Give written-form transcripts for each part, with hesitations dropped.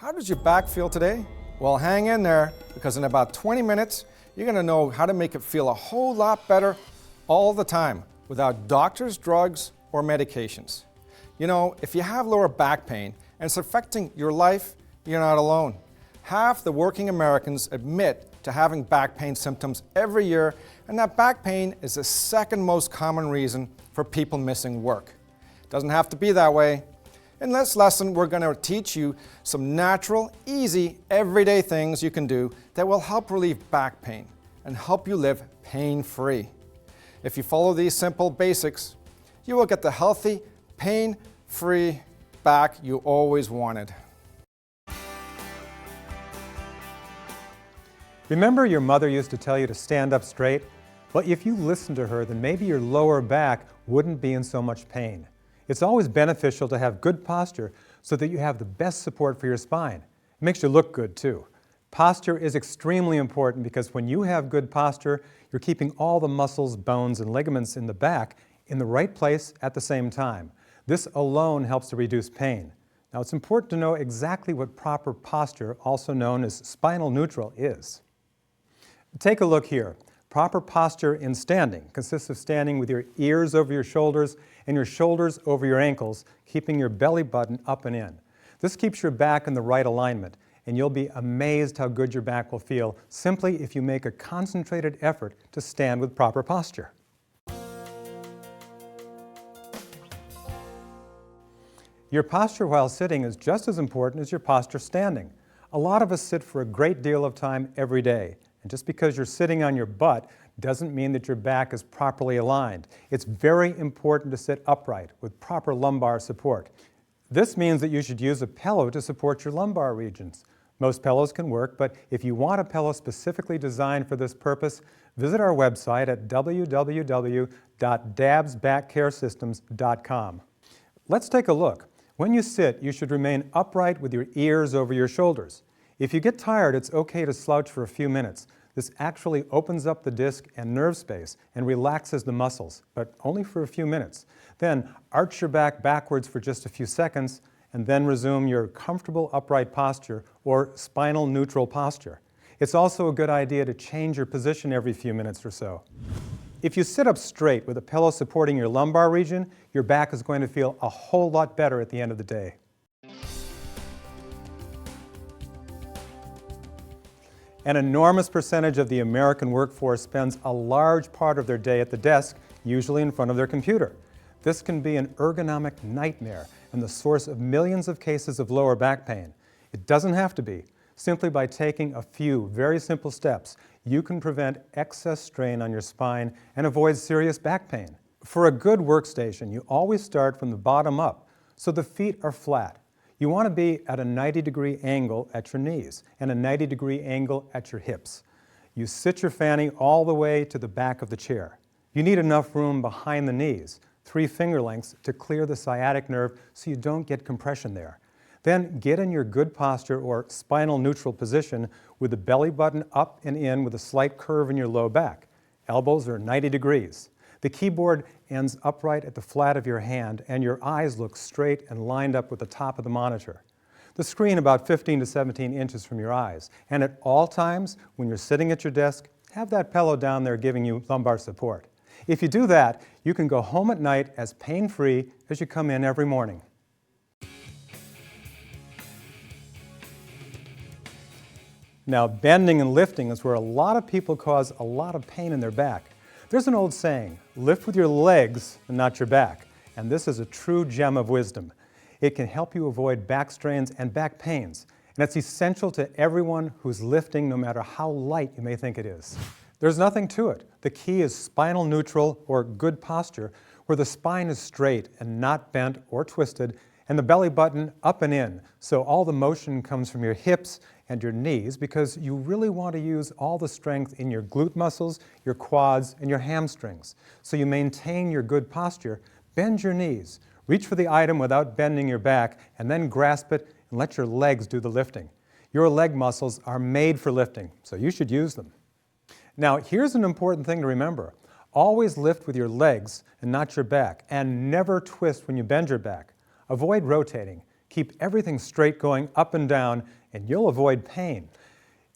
How does your back feel today? Well, hang in there, because in about 20 minutes, you're going to know how to make it feel a whole lot better all the time without doctors, drugs, or medications. You know, if you have lower back pain and it's affecting your life, you're not alone. Half the working Americans admit to having back pain symptoms every year, and that back pain is the second most common reason for people missing work. It doesn't have to be that way. In this lesson, we're going to teach you some natural, easy, everyday things you can do that will help relieve back pain and help you live pain-free. If you follow these simple basics, you will get the healthy, pain-free back you always wanted. Remember your mother used to tell you to stand up straight? Well, if you listened to her, then maybe your lower back wouldn't be in so much pain. It's always beneficial to have good posture so that you have the best support for your spine. It makes you look good too. Posture is extremely important because when you have good posture, you're keeping all the muscles, bones, and ligaments in the back in the right place at the same time. This alone helps to reduce pain. Now, it's important to know exactly what proper posture, also known as spinal neutral, is. Take a look here. Proper posture in standing consists of standing with your ears over your shoulders and your shoulders over your ankles, keeping your belly button up and in. This keeps your back in the right alignment, and you'll be amazed how good your back will feel simply if you make a concentrated effort to stand with proper posture. Your posture while sitting is just as important as your posture standing. A lot of us sit for a great deal of time every day. And just because you're sitting on your butt doesn't mean that your back is properly aligned. It's very important to sit upright with proper lumbar support. This means that you should use a pillow to support your lumbar regions. Most pillows can work, but if you want a pillow specifically designed for this purpose, visit our website at www.dabsbackcaresystems.com. Let's take a look. When you sit, you should remain upright with your ears over your shoulders. If you get tired, it's okay to slouch for a few minutes. This actually opens up the disc and nerve space and relaxes the muscles, but only for a few minutes. Then arch your back backwards for just a few seconds and then resume your comfortable upright posture or spinal neutral posture. It's also a good idea to change your position every few minutes or so. If you sit up straight with a pillow supporting your lumbar region, your back is going to feel a whole lot better at the end of the day. An enormous percentage of the American workforce spends a large part of their day at the desk, usually in front of their computer. This can be an ergonomic nightmare and the source of millions of cases of lower back pain. It doesn't have to be. Simply by taking a few very simple steps, you can prevent excess strain on your spine and avoid serious back pain. For a good workstation, you always start from the bottom up, so the feet are flat. You want to be at a 90-degree angle at your knees and a 90-degree angle at your hips. You sit your fanny all the way to the back of the chair. You need enough room behind the knees, 3 finger lengths, to clear the sciatic nerve so you don't get compression there. Then get in your good posture or spinal neutral position with the belly button up and in with a slight curve in your low back. Elbows are 90 degrees. The keyboard ends upright at the flat of your hand and your eyes look straight and lined up with the top of the monitor. The screen about 15 to 17 inches from your eyes. And at all times, when you're sitting at your desk, have that pillow down there giving you lumbar support. If you do that, you can go home at night as pain-free as you come in every morning. Now, bending and lifting is where a lot of people cause a lot of pain in their back. There's an old saying, lift with your legs and not your back, and this is a true gem of wisdom. It can help you avoid back strains and back pains, and it's essential to everyone who's lifting, no matter how light you may think it is. There's nothing to it. The key is spinal neutral or good posture, where the spine is straight and not bent or twisted, and the belly button up and in, so all the motion comes from your hips and your knees, because you really want to use all the strength in your glute muscles, your quads, and your hamstrings. So you maintain your good posture, bend your knees, reach for the item without bending your back, and then grasp it and let your legs do the lifting. Your leg muscles are made for lifting, so you should use them. Now, here's an important thing to remember. Always lift with your legs and not your back, and never twist when you bend your back. Avoid rotating. Keep everything straight going up and down, and you'll avoid pain.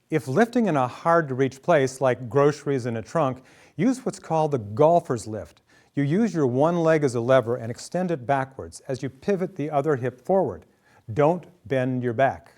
If lifting in a hard-to-reach place, like groceries in a trunk, use what's called the golfer's lift. You use your one leg as a lever and extend it backwards as you pivot the other hip forward. Don't bend your back.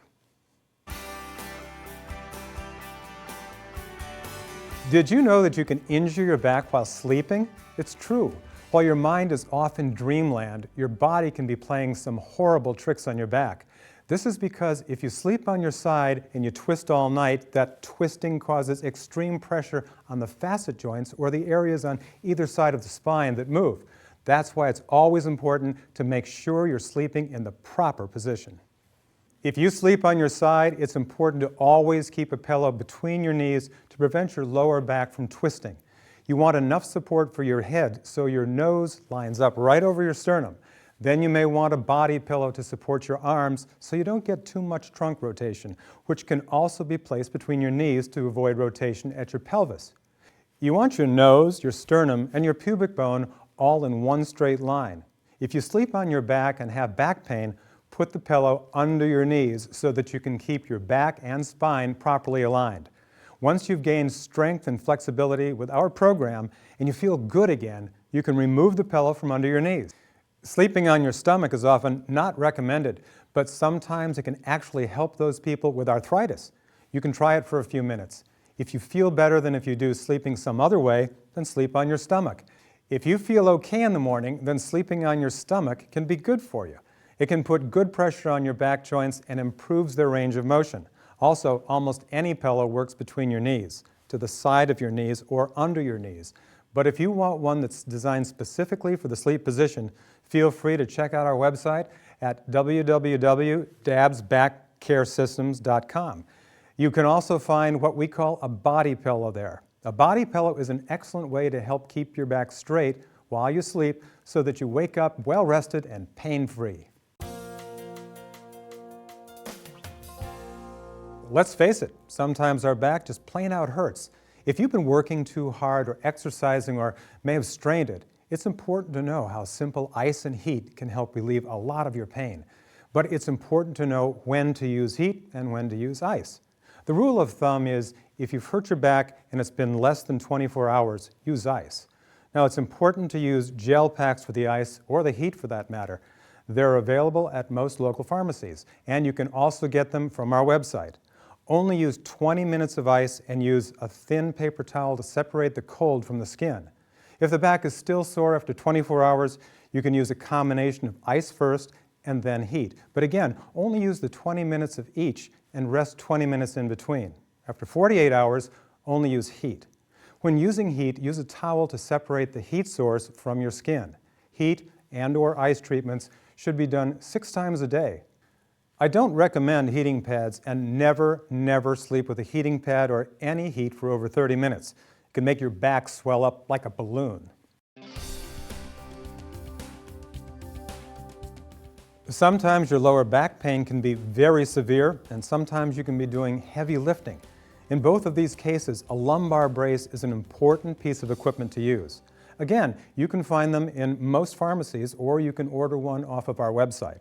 Did you know that you can injure your back while sleeping? It's true. While your mind is off in dreamland, your body can be playing some horrible tricks on your back. This is because if you sleep on your side and you twist all night, that twisting causes extreme pressure on the facet joints or the areas on either side of the spine that move. That's why it's always important to make sure you're sleeping in the proper position. If you sleep on your side, it's important to always keep a pillow between your knees to prevent your lower back from twisting. You want enough support for your head so your nose lines up right over your sternum. Then you may want a body pillow to support your arms so you don't get too much trunk rotation, which can also be placed between your knees to avoid rotation at your pelvis. You want your nose, your sternum, and your pubic bone all in one straight line. If you sleep on your back and have back pain, put the pillow under your knees so that you can keep your back and spine properly aligned. Once you've gained strength and flexibility with our program and you feel good again, you can remove the pillow from under your knees. Sleeping on your stomach is often not recommended, but sometimes it can actually help those people with arthritis. You can try it for a few minutes. If you feel better than if you do sleeping some other way, then sleep on your stomach. If you feel okay in the morning, then sleeping on your stomach can be good for you. It can put good pressure on your back joints and improves their range of motion. Also, almost any pillow works between your knees, to the side of your knees or under your knees. But if you want one that's designed specifically for the sleep position, feel free to check out our website at www.dabsbackcaresystems.com. You can also find what we call a body pillow there. A body pillow is an excellent way to help keep your back straight while you sleep so that you wake up well-rested and pain-free. Let's face it, sometimes our back just plain out hurts. If you've been working too hard or exercising or may have strained it, it's important to know how simple ice and heat can help relieve a lot of your pain. But it's important to know when to use heat and when to use ice. The rule of thumb is if you've hurt your back and it's been less than 24 hours, use ice. Now it's important to use gel packs for the ice or the heat for that matter. They're available at most local pharmacies, and you can also get them from our website. Only use 20 minutes of ice and use a thin paper towel to separate the cold from the skin. If the back is still sore after 24 hours, you can use a combination of ice first and then heat. But again, only use the 20 minutes of each and rest 20 minutes in between. After 48 hours, only use heat. When using heat, use a towel to separate the heat source from your skin. Heat and/or ice treatments should be done 6 times a day. I don't recommend heating pads, and never sleep with a heating pad or any heat for over 30 minutes. It can make your back swell up like a balloon. Sometimes your lower back pain can be very severe, and sometimes you can be doing heavy lifting. In both of these cases, a lumbar brace is an important piece of equipment to use. Again, you can find them in most pharmacies, or you can order one off of our website.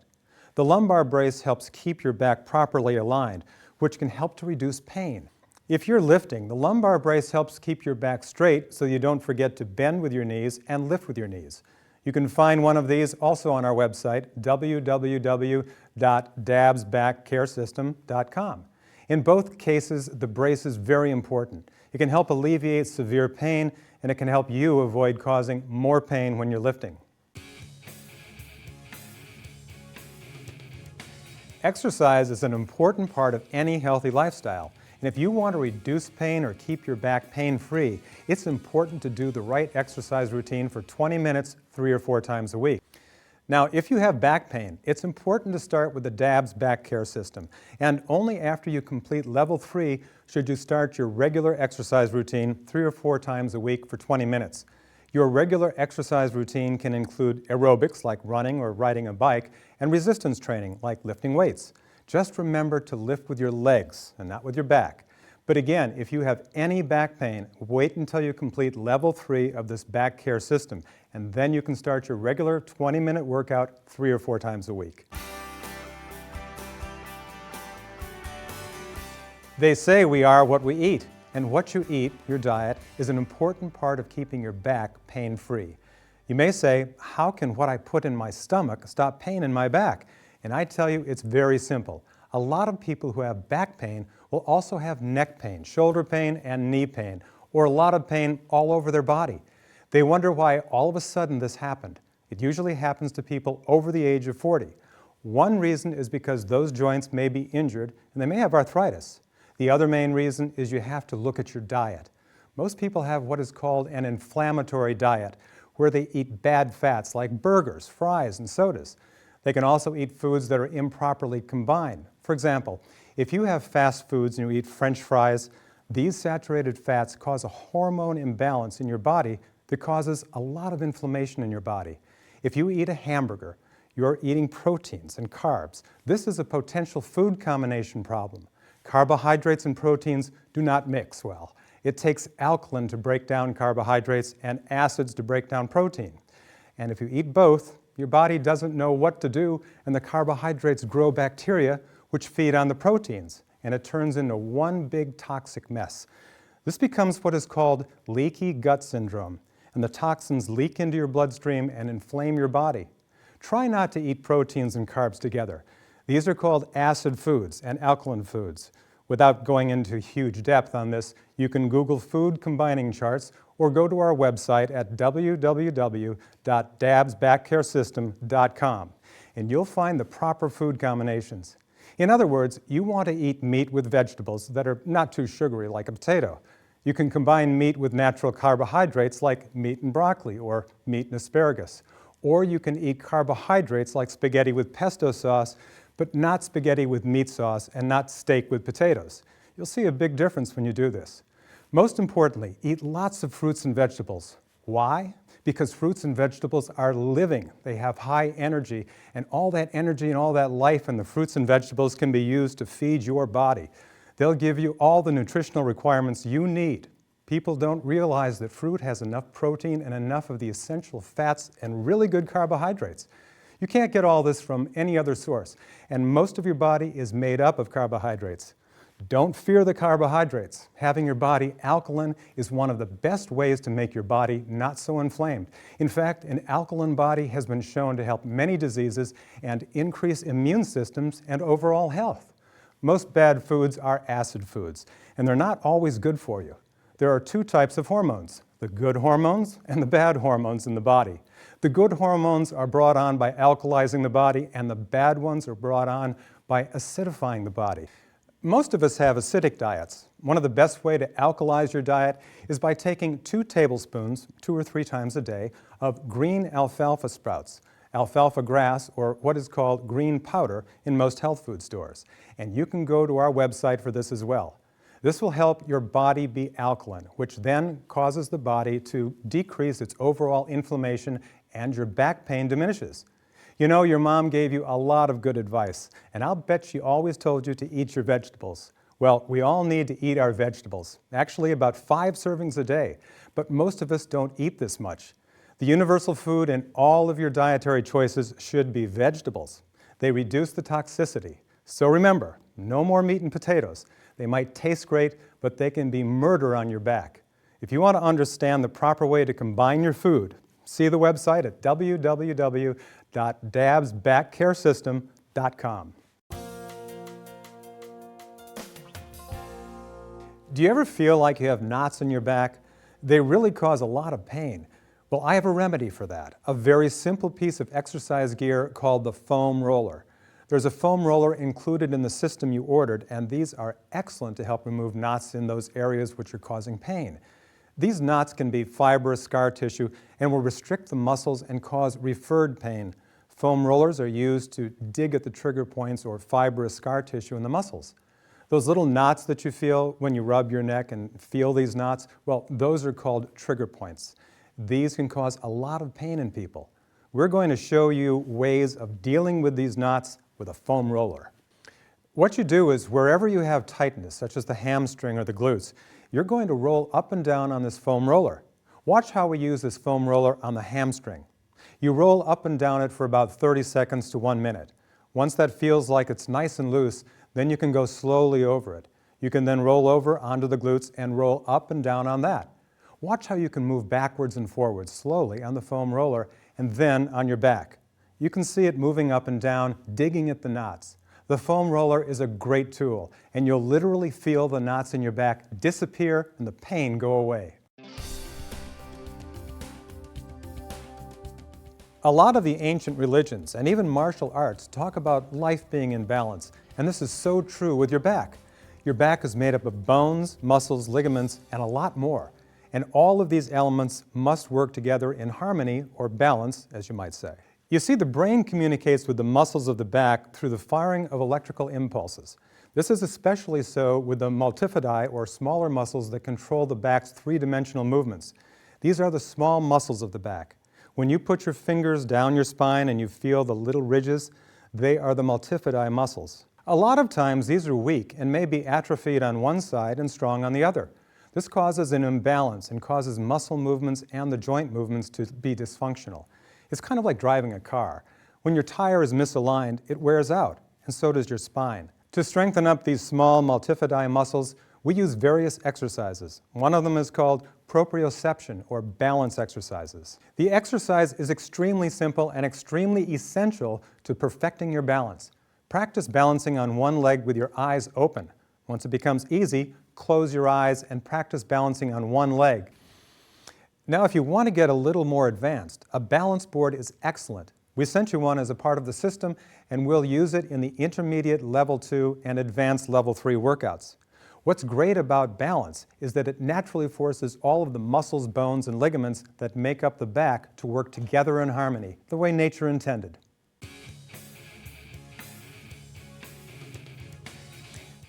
The lumbar brace helps keep your back properly aligned, which can help to reduce pain. If you're lifting, the lumbar brace helps keep your back straight so you don't forget to bend with your knees and lift with your knees. You can find one of these also on our website, www.dabsbackcaresystem.com. In both cases, the brace is very important. It can help alleviate severe pain, and it can help you avoid causing more pain when you're lifting. Exercise is an important part of any healthy lifestyle, and if you want to reduce pain or keep your back pain-free, it's important to do the right exercise routine for 20 minutes 3 or 4 times a week. Now, if you have back pain, it's important to start with the DABS Back Care System, and only after you complete Level 3 should you start your regular exercise routine 3 or 4 times a week for 20 minutes. Your regular exercise routine can include aerobics like running or riding a bike and resistance training like lifting weights. Just remember to lift with your legs and not with your back. But again, if you have any back pain, wait until you complete Level 3 of this back care system, and then you can start your regular 20-minute workout 3 or 4 times a week. They say we are what we eat, and what you eat, your diet, is an important part of keeping your back pain-free. You may say, how can what I put in my stomach stop pain in my back? And I tell you, it's very simple. A lot of people who have back pain will also have neck pain, shoulder pain, and knee pain, or a lot of pain all over their body. They wonder why all of a sudden this happened. It usually happens to people over the age of 40. One reason is because those joints may be injured and they may have arthritis. The other main reason is you have to look at your diet. Most people have what is called an inflammatory diet, where they eat bad fats like burgers, fries, and sodas. They can also eat foods that are improperly combined. For example, if you have fast foods and you eat French fries, these saturated fats cause a hormone imbalance in your body that causes a lot of inflammation in your body. If you eat a hamburger, you're eating proteins and carbs. This is a potential food combination problem. Carbohydrates and proteins do not mix well. It takes alkaline to break down carbohydrates and acids to break down protein. And if you eat both, your body doesn't know what to do, and the carbohydrates grow bacteria which feed on the proteins, and it turns into one big toxic mess. This becomes what is called leaky gut syndrome, and the toxins leak into your bloodstream and inflame your body. Try not to eat proteins and carbs together. These are called acid foods and alkaline foods. Without going into huge depth on this, you can Google food combining charts or go to our website at www.dabsbackcaresystem.com, and you'll find the proper food combinations. In other words, you want to eat meat with vegetables that are not too sugary, like a potato. You can combine meat with natural carbohydrates like meat and broccoli or meat and asparagus. Or you can eat carbohydrates like spaghetti with pesto sauce, but not spaghetti with meat sauce and not steak with potatoes. You'll see a big difference when you do this. Most importantly, eat lots of fruits and vegetables. Why? Because fruits and vegetables are living. They have high energy, and all that energy and all that life in the fruits and vegetables can be used to feed your body. They'll give you all the nutritional requirements you need. People don't realize that fruit has enough protein and enough of the essential fats and really good carbohydrates. You can't get all this from any other source, and most of your body is made up of carbohydrates. Don't fear the carbohydrates. Having your body alkaline is one of the best ways to make your body not so inflamed. In fact, an alkaline body has been shown to help many diseases and increase immune systems and overall health. Most bad foods are acid foods, and they're not always good for you. There are two types of hormones, the good hormones and the bad hormones in the body. The good hormones are brought on by alkalizing the body, and the bad ones are brought on by acidifying the body. Most of us have acidic diets. One of the best ways to alkalize your diet is by taking 2 tablespoons, 2 or 3 times a day, of green alfalfa sprouts, alfalfa grass, or what is called green powder in most health food stores. And you can go to our website for this as well. This will help your body be alkaline, which then causes the body to decrease its overall inflammation and your back pain diminishes. You know, your mom gave you a lot of good advice, and I'll bet she always told you to eat your vegetables. Well, we all need to eat our vegetables, actually about 5 servings a day, but most of us don't eat this much. The universal food in all of your dietary choices should be vegetables. They reduce the toxicity. So remember, no more meat and potatoes. They might taste great, but they can be murder on your back. If you want to understand the proper way to combine your food, see the website at www.dabsbackcaresystem.com. Do you ever feel like you have knots in your back? They really cause a lot of pain. Well, I have a remedy for that, a very simple piece of exercise gear called the foam roller. There's a foam roller included in the system you ordered, and these are excellent to help remove knots in those areas which are causing pain. These knots can be fibrous scar tissue and will restrict the muscles and cause referred pain. Foam rollers are used to dig at the trigger points or fibrous scar tissue in the muscles. Those little knots that you feel when you rub your neck and feel these knots, well, those are called trigger points. These can cause a lot of pain in people. We're going to show you ways of dealing with these knots with a foam roller. What you do is wherever you have tightness, such as the hamstring or the glutes, you're going to roll up and down on this foam roller. Watch how we use this foam roller on the hamstring. You roll up and down it for about 30 seconds to 1 minute. Once that feels like it's nice and loose, then you can go slowly over it. You can then roll over onto the glutes and roll up and down on that. Watch how you can move backwards and forwards slowly on the foam roller and then on your back. You can see it moving up and down, digging at the knots. The foam roller is a great tool, and you'll literally feel the knots in your back disappear and the pain go away. A lot of the ancient religions and even martial arts talk about life being in balance, and this is so true with your back. Your back is made up of bones, muscles, ligaments, and a lot more. And all of these elements must work together in harmony, or balance, as you might say. You see, the brain communicates with the muscles of the back through the firing of electrical impulses. This is especially so with the multifidi, or smaller muscles that control the back's three-dimensional movements. These are the small muscles of the back. When you put your fingers down your spine and you feel the little ridges, they are the multifidi muscles. A lot of times these are weak and may be atrophied on one side and strong on the other. This causes an imbalance and causes muscle movements and the joint movements to be dysfunctional. It's kind of like driving a car. When your tire is misaligned, it wears out, and so does your spine. To strengthen up these small multifidi muscles, we use various exercises. One of them is called proprioception, or balance exercises. The exercise is extremely simple and extremely essential to perfecting your balance. Practice balancing on one leg with your eyes open. Once it becomes easy, close your eyes and practice balancing on one leg. Now, if you want to get a little more advanced, a balance board is excellent. We sent you one as a part of the system, and we'll use it in the intermediate level 2 and advanced level 3 workouts. What's great about balance is that it naturally forces all of the muscles, bones, and ligaments that make up the back to work together in harmony, the way nature intended.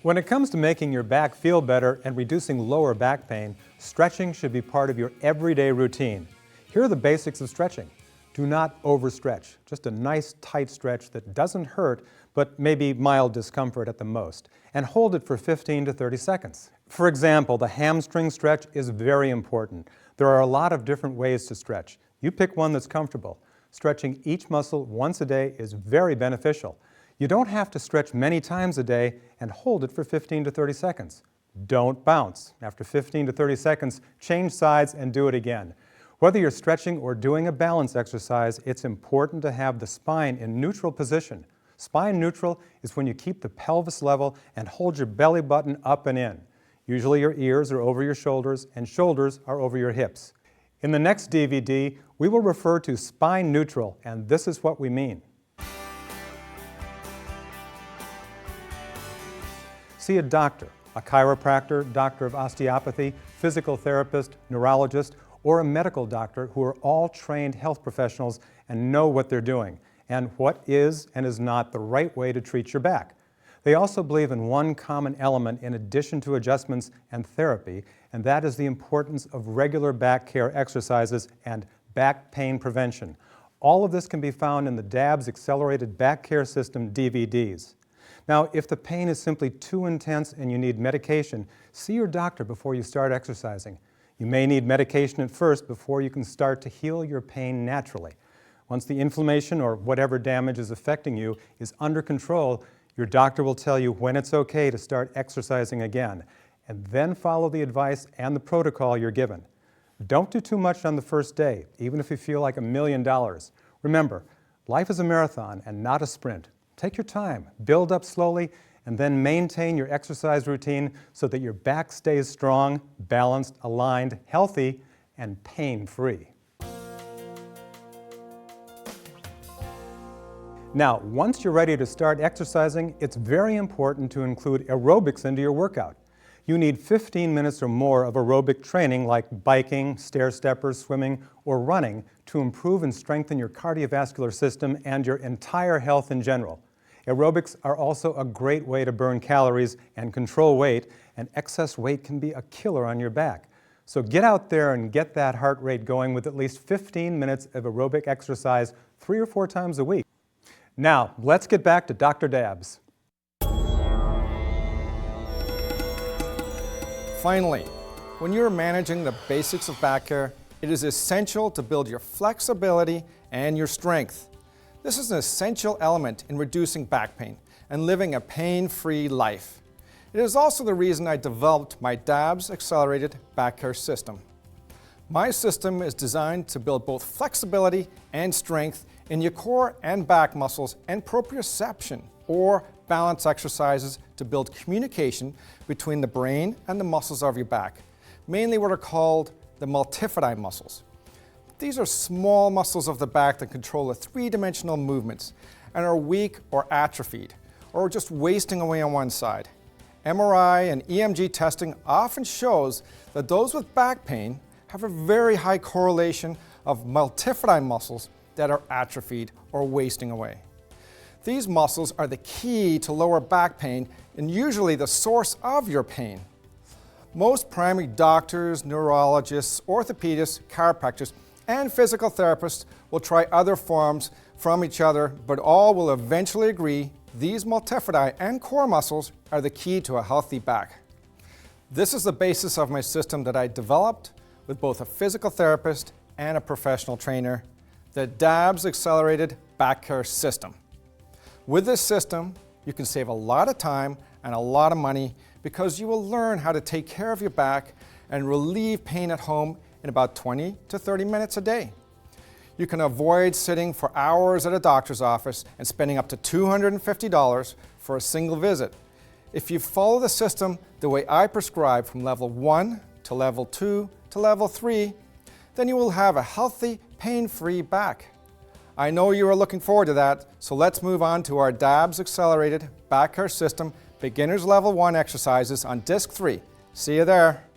When it comes to making your back feel better and reducing lower back pain, stretching should be part of your everyday routine. Here are the basics of stretching. Do not overstretch. Just a nice tight stretch that doesn't hurt, but maybe mild discomfort at the most. And hold it for 15 to 30 seconds. For example, the hamstring stretch is very important. There are a lot of different ways to stretch. You pick one that's comfortable. Stretching each muscle once a day is very beneficial. You don't have to stretch many times a day, and hold it for 15 to 30 seconds. Don't bounce. After 15 to 30 seconds, change sides and do it again. Whether you're stretching or doing a balance exercise, it's important to have the spine in neutral position. Spine neutral is when you keep the pelvis level and hold your belly button up and in. Usually your ears are over your shoulders and shoulders are over your hips. In the next DVD, we will refer to spine neutral, and this is what we mean. See a doctor, a chiropractor, doctor of osteopathy, physical therapist, neurologist, or a medical doctor who are all trained health professionals and know what they're doing and what is and is not the right way to treat your back. They also believe in one common element in addition to adjustments and therapy, and that is the importance of regular back care exercises and back pain prevention. All of this can be found in the DABS Accelerated Back Care System DVDs. Now, if the pain is simply too intense and you need medication, see your doctor before you start exercising. You may need medication at first before you can start to heal your pain naturally. Once the inflammation or whatever damage is affecting you is under control, your doctor will tell you when it's okay to start exercising again, and then follow the advice and the protocol you're given. Don't do too much on the first day, even if you feel like $1 million. Remember, life is a marathon and not a sprint. Take your time, build up slowly, and then maintain your exercise routine so that your back stays strong, balanced, aligned, healthy, and pain-free. Now, once you're ready to start exercising, it's very important to include aerobics into your workout. You need 15 minutes or more of aerobic training like biking, stair-steppers, swimming, or running to improve and strengthen your cardiovascular system and your entire health in general. Aerobics are also a great way to burn calories and control weight, and excess weight can be a killer on your back. So get out there and get that heart rate going with at least 15 minutes of aerobic exercise 3 or 4 times a week. Now, let's get back to Dr. Dabbs. Finally, when you're managing the basics of back care, it is essential to build your flexibility and your strength. This is an essential element in reducing back pain and living a pain-free life. It is also the reason I developed my DABS Accelerated Back Care System. My system is designed to build both flexibility and strength in your core and back muscles and proprioception, or balance exercises to build communication between the brain and the muscles of your back, mainly what are called the multifidi muscles. These are small muscles of the back that control the three-dimensional movements and are weak or atrophied, or just wasting away on one side. MRI and EMG testing often shows that those with back pain have a very high correlation of multifidi muscles that are atrophied or wasting away. These muscles are the key to lower back pain and usually the source of your pain. Most primary doctors, neurologists, orthopedists, chiropractors, and physical therapists will try other forms from each other, but all will eventually agree these multifidi and core muscles are the key to a healthy back. This is the basis of my system that I developed with both a physical therapist and a professional trainer, the DABS Accelerated Back Care System. With this system, you can save a lot of time and a lot of money because you will learn how to take care of your back and relieve pain at home in about 20 to 30 minutes a day. You can avoid sitting for hours at a doctor's office and spending up to $250 for a single visit. If you follow the system the way I prescribe from level 1 to level 2 to level 3, then you will have a healthy, pain-free back. I know you are looking forward to that, so let's move on to our DABS Accelerated Back Care System Beginners Level 1 exercises on Disc 3. See you there.